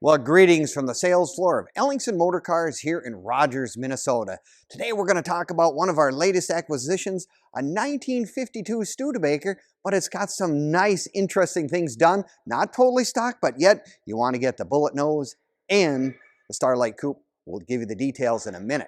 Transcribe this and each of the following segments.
Well, greetings from the sales floor of Ellingson Motorcars here in Rogers, Minnesota. Today we're going to talk about one of our latest acquisitions, a 1952 Studebaker, but it's got some nice, interesting things done. Not totally stock, but yet you want to get the bullet nose and the Starlight Coupe. We'll give you the details in a minute.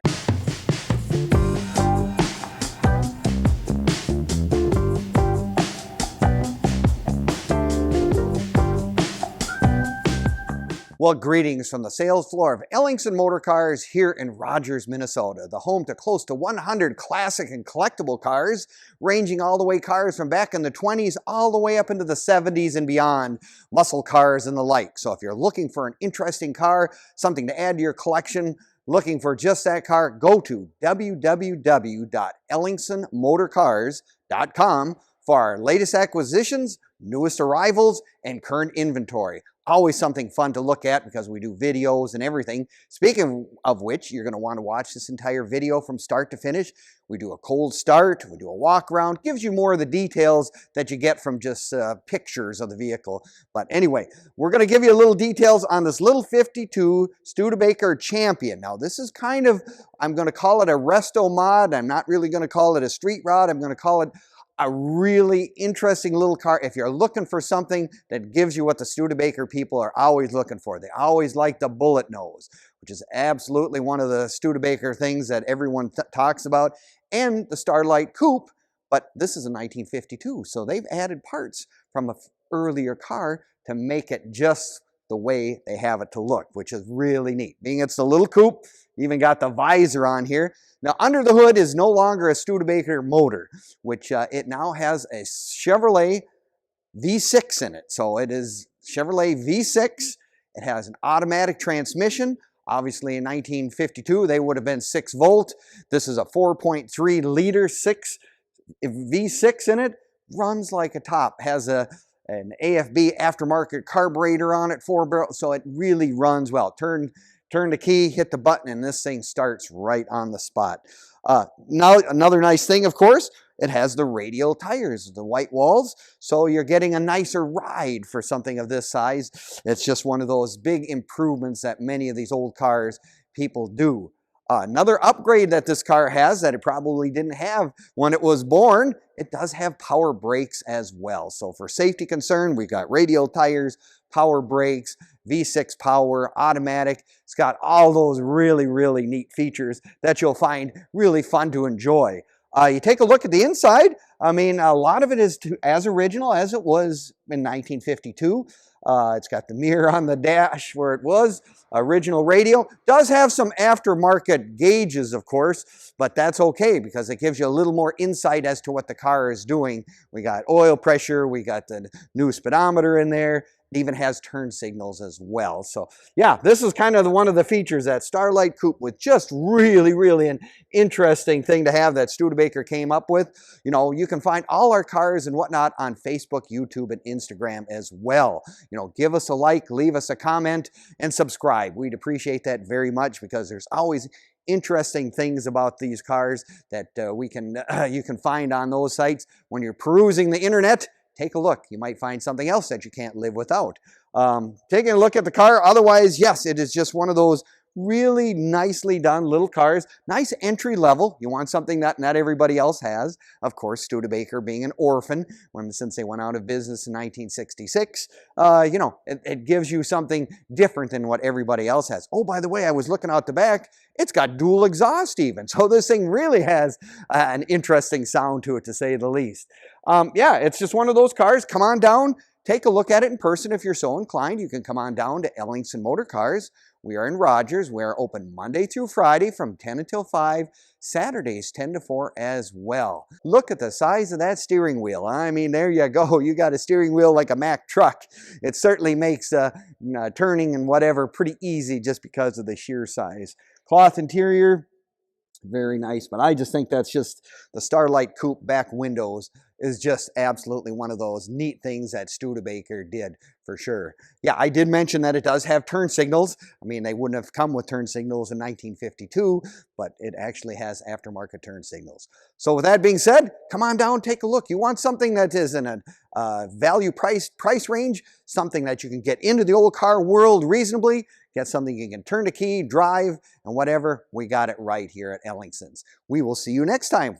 Well, greetings from the sales floor of Ellingson Motorcars here in Rogers, Minnesota, the home to close to 100 classic and collectible cars, ranging all the way cars from back in the 20s all the way up into the 70s and beyond, muscle cars and the like. So if you're looking for an interesting car, something to add to your collection, looking for just that car, go to www.ellingsonmotorcars.com for our latest acquisitions, newest arrivals, and current inventory. Always something fun to look at because we do videos and everything. Speaking of which, you're going to want to watch this entire video from start to finish. We do a cold start, we do a walk around, gives you more of the details that you get from just pictures of the vehicle. But anyway, we're going to give you a little details on this little 52 Studebaker Champion. Now this is kind of, I'm going to call it a resto mod. I'm not really going to call it a street rod. I'm going to call it a really interesting little car. If you're looking for something that gives you what the Studebaker people are always looking for. They always like the bullet nose, which is absolutely one of the Studebaker things that everyone talks about, and the Starlight Coupe, but this is a 1952, so they've added parts from an earlier car to make it just the way they have it to look, which is really neat. Being it's the little coupe, even got the visor on here. Now, under the hood is no longer a Studebaker motor, which it now has a Chevrolet V6 in it. So it is Chevrolet V6. It has an automatic transmission. Obviously, in 1952, they would have been 6 volt. This is a 4.3 liter V6 in it. Runs like a top. Has an AFB aftermarket carburetor on it, 4-barrel, so it really runs well. Turn the key, hit the button, and this thing starts right on the spot. Now, another nice thing, of course, it has the radial tires, the white walls, so you're getting a nicer ride for something of this size. It's just one of those big improvements that many of these old cars people do. Another upgrade that this car has that it probably didn't have when it was born, it does have power brakes as well. So for safety concern, we've got radial tires, power brakes, V6 power, automatic. It's got all those really, really neat features that you'll find really fun to enjoy. You take a look at the inside. I mean, a lot of it is as original as it was in 1952. It's got the mirror on the dash where it was, original radio. Does have some aftermarket gauges, of course, but that's okay because it gives you a little more insight as to what the car is doing. We got oil pressure, we got the new speedometer in there. It even has turn signals as well. So yeah, this is kind of one of the features that Starlight Coupe with just really, really an interesting thing to have that Studebaker came up with. You know, you can find all our cars and whatnot on Facebook, YouTube, and Instagram as well. You know, give us a like, leave us a comment, and subscribe. We'd appreciate that very much because there's always interesting things about these cars that you can find on those sites. When you're perusing the internet, take a look. You might find something else that you can't live without. Taking a look at the car, otherwise, yes, it is just one of those really nicely done little cars. Nice entry level. You want something that not everybody else has. Of course, Studebaker being an orphan, since they went out of business in 1966, you know, it gives you something different than what everybody else has. Oh, by the way, I was looking out the back. It's got dual exhaust even. So this thing really has an interesting sound to it, to say the least. Yeah, it's just one of those cars. Come on down. Take a look at it in person if you're so inclined. You can come on down to Ellingson Motorcars. We are in Rogers. We are open Monday through Friday from 10 until 5, Saturdays 10 to 4 as well. Look at the size of that steering wheel. I mean, there you go. You got a steering wheel like a Mack truck. It certainly makes turning and whatever pretty easy just because of the sheer size. Cloth interior. Very nice, but I just think that's just the Starlight Coupe back windows is just absolutely one of those neat things that Studebaker did for sure. Yeah, I did mention that it does have turn signals. I mean, they wouldn't have come with turn signals in 1952, but it actually has aftermarket turn signals. So with that being said, come on down, take a look. You want something that is in a value price range, something that you can get into the old car world reasonably, get something you can turn the key, drive, and whatever, we got it right here at Ellingson's. We will see you next time.